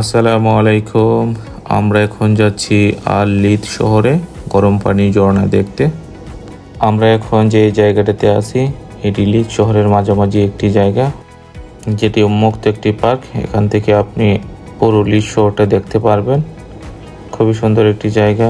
আসসালামু আলাইকুম। আমরা এখন যাচ্ছি আল লিদ শহরে গরম পানি ঝর্ণা দেখতে। আমরা এখন যে জায়গাটাতে আছি এটি লিদ শহরের মাঝামাঝি একটি জায়গা, যেটি উন্মুক্ত একটি পার্ক। এখান থেকে আপনি পুরো লিদ শহরটা দেখতে পারবেন। খুবই সুন্দর একটি জায়গা।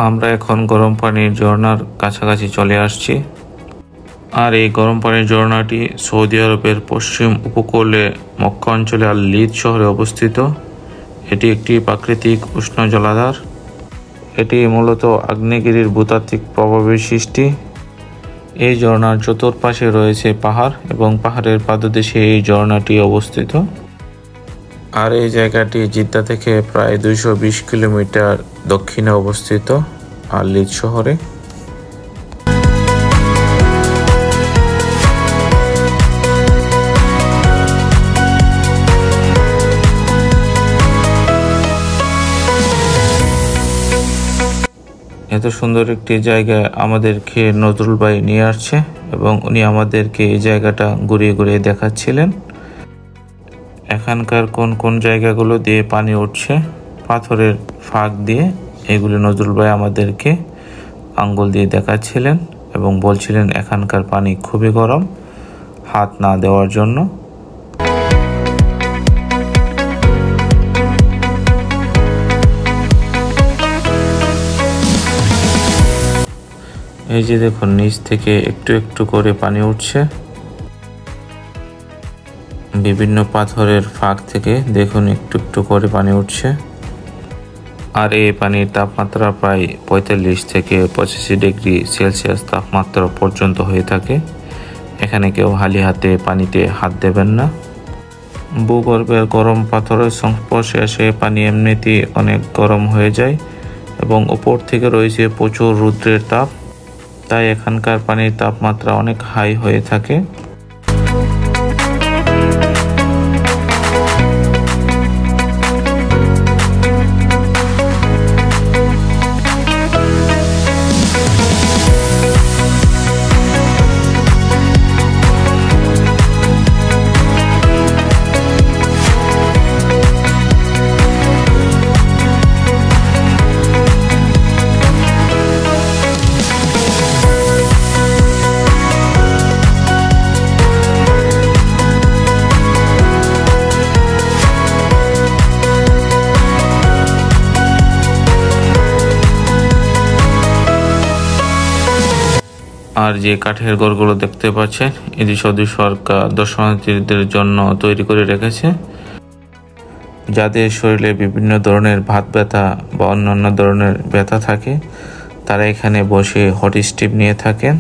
আমরা এখন গরম পানির ঝর্ণার কাছাকাছি চলে আসছি। আর এই গরম পানির ঝর্ণাটি সৌদি আরবের পশ্চিম উপকূলে মক্কা অঞ্চলে আল লিদ শহরে অবস্থিত। এটি একটি প্রাকৃতিক উষ্ণ জলাধার। এটি মূলত আগ্নেয়গিরির ভূতাত্ত্বিক প্রভাবের সৃষ্টি। এই ঝর্ণার চতুর্পাশে রয়েছে পাহাড় এবং পাহাড়ের পাদদেশে এই ঝর্ণাটি অবস্থিত। আর এই জায়গাটি জিদ্দা থেকে প্রায় 220 কিলোমিটার দক্ষিণে অবস্থিত আল লিদ শহরে। এত সুন্দর একটি জায়গায় আমাদেরকে নজরুল ভাই নিয়ে আসছে এবং উনি আমাদেরকে এই জায়গাটা ঘুরিয়ে ঘুরিয়ে দেখাচ্ছিলেন। এখানকার কোন কোন জায়গাগুলো দিয়ে পানি উঠছে, পাথরের ফাঁক দিয়ে, এগুলো নজরুল ভাই আমাদেরকে আঙ্গুল দিয়ে দেখাচ্ছিলেন এবং বলছিলেন এখানকার পানি খুবই গরম, হাত না দেওয়ার জন্য। এই যে দেখুন, নিচ থেকে একটু একটু করে পানি উঠছে বিভিন্ন পাথরের ফাঁক থেকে। দেখুন একটু একটু করে পানি উঠছে। আর এই পানির তাপমাত্রা প্রায় 45 থেকে 85 ডিগ্রি সেলসিয়াস তাপমাত্রা পর্যন্ত হয়ে থাকে। এখানে কেউ খালি হাতে পানিতে হাত দেবেন না। ভূগর্ভের গরম পাথরের সংস্পর্শে এসে পানি এমনিতেই অনেক গরম হয়ে যায় এবং উপর থেকে রয়েছে প্রচুর রৌদ্রের তাপ, তাই এখানকার পানির তাপমাত্রা অনেক হাই হয়ে থাকে। আর যে কাঠের ঘরগুলো দেখতে পাচ্ছেন, এটি সৌদি সরকার দর্শনার্থীদের জন্য তৈরি করে রেখেছে। যাদের শরীরে বিভিন্ন ধরনের ভাত ব্যথা বা অন্যান্য ধরনের ব্যথা থাকে, তারা এখানে বসে হট স্টিম নিয়ে থাকেন।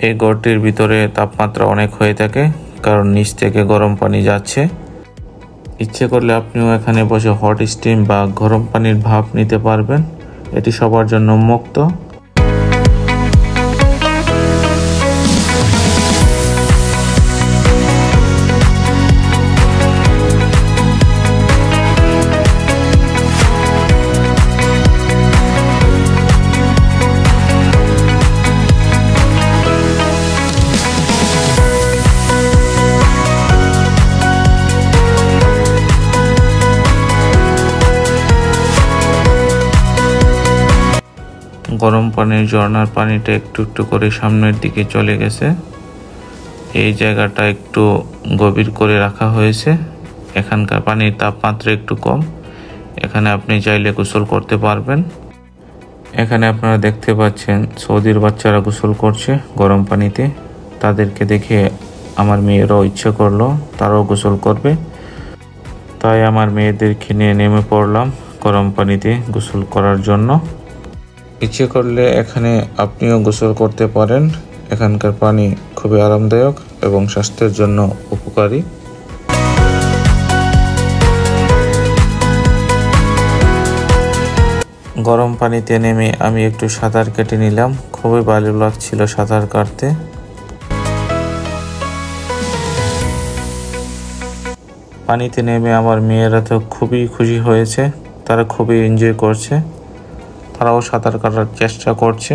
এই ঘরটির ভিতরে তাপমাত্রা অনেক হয়ে থাকে, কারণ নিচ থেকে গরম পানি যাচ্ছে। ইচ্ছে করলে আপনিও এখানে বসে হট স্টিম বা গরম পানির ভাপ নিতে পারবেন। এটি সবার জন্য মুক্ত। গরম পানির ঝর্ণার পানিটা একটু একটু করে সামনের দিকে চলে গেছে। এই জায়গাটা একটু গভীর করে রাখা হয়েছে। এখানকার পানির তাপমাত্রা একটু কম। এখানে আপনি চাইলে গোসল করতে পারবেন। এখানে আপনারা দেখতে পাচ্ছেন সৌদির বাচ্চারা গোসল করছে গরম পানিতে। তাদেরকে দেখে আমার মেয়েরাও ইচ্ছে করলো তারাও গোসল করবে, তাই আমার মেয়েদেরকে নিয়ে নেমে পড়লাম গরম পানিতে গোসল করার জন্য। ইচ্ছে করলে এখানে আপনিও গোসল করতে পারেন। এখানকার পানি খুবই আরামদায়ক এবং স্বাস্থ্যের জন্য উপকারী। গরম পানিতে নেমে আমি একটু সাঁতার কেটে নিলাম। খুবই ভালো লাগছিল সাঁতার কাটতে। পানিতে নেমে আমার মেয়েরা তো খুবই খুশি হয়েছে, তারা খুবই এনজয় করছে, তারাও সাঁতার কাটার চেষ্টা করছে।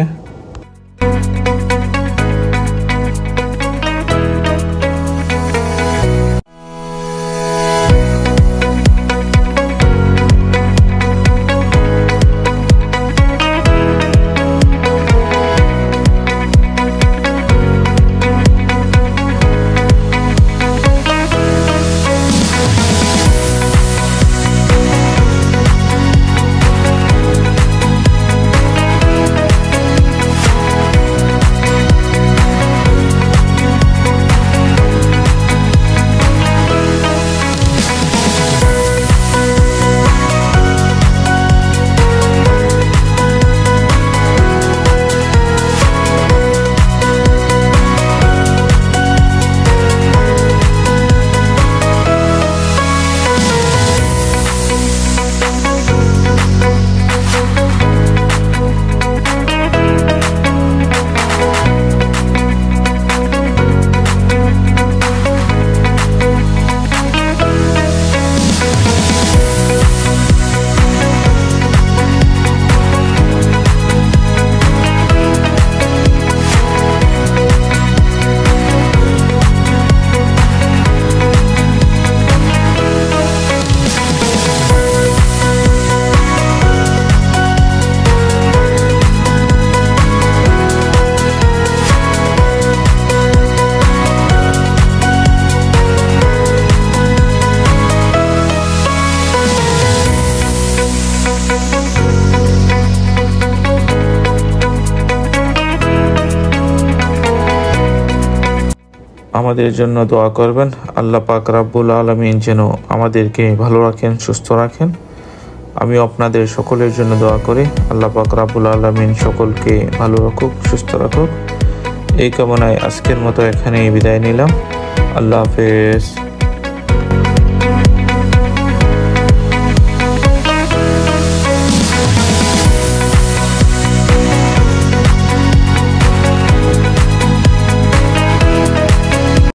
আমাদের জন্য দোয়া করবেন। আল্লাহ পাক রাব্বুল আলামিন যেন আমাদেরকে ভালো রাখেন, সুস্থ রাখেন। আমি আপনাদের সকলের জন্য দোয়া করি, আল্লাহ পাক রাব্বুল আলামিন সকলকে ভালো রাখুক, সুস্থ রাখুক। এই কামনায় আজকের মতো এখানেই বিদায় নিলাম। আল্লাহ হাফেজ।